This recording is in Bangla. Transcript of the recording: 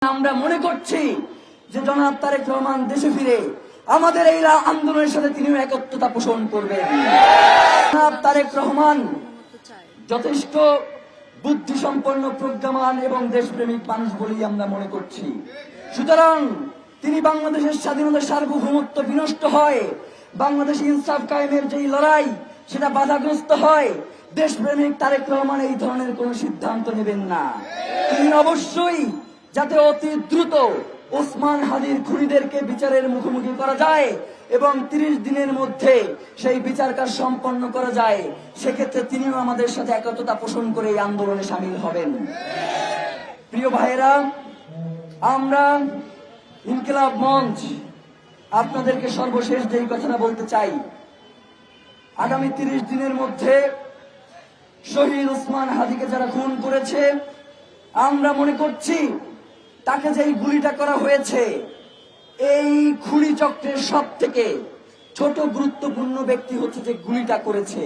আমরা মনে করছি যে জনাব তারেক রহমান দেশে ফিরে আমাদের এই আন্দোলনের সাথে তিনিও একত্রতা পোষণ করবেন। জনাব তারেক রহমান যথেষ্ট বুদ্ধিসম্পন্ন, প্রজ্ঞামান এবং দেশপ্রেমিক মানুষ বলেই আমরা মনে করছি। সুতরাং তিনি বাংলাদেশের স্বাধীনতা, সার্বভৌমত্ব বিনষ্ট হয়, বাংলাদেশ ইনসাফ কায়েমের যেই লড়াই সেটা বাধাগ্রস্ত হয়, দেশপ্রেমিক তারেক রহমান এই ধরনের কোন সিদ্ধান্ত নেবেন না। তিনি অবশ্যই যাতে অতি দ্রুত ওসমান হাদির খুনিদেরকে বিচারের মুখোমুখি করা যায় এবং 30 দিনের মধ্যে সেই বিচার কাজ সম্পন্ন করা যায়, সেক্ষেত্রে তিনিও আমাদের সাথে একত্রতা পোষণ করে এই আন্দোলনে সামিল হবেন। প্রিয় ভাইয়েরা, আমরা ইনকিলাব মঞ্চ আপনাদেরকে সর্বশেষ যেই কথাটা বলতে চাই, আগামী 30 দিনের মধ্যে শহীদ ওসমান হাদিকে যারা খুন করেছে, আমরা মনে করছি তাকে যেই গুলিটা করা হয়েছে, এই খুনি চক্রের সব থেকে ছোট গুরুত্বপূর্ণ ব্যক্তি হচ্ছে যে গুলিটা করেছে।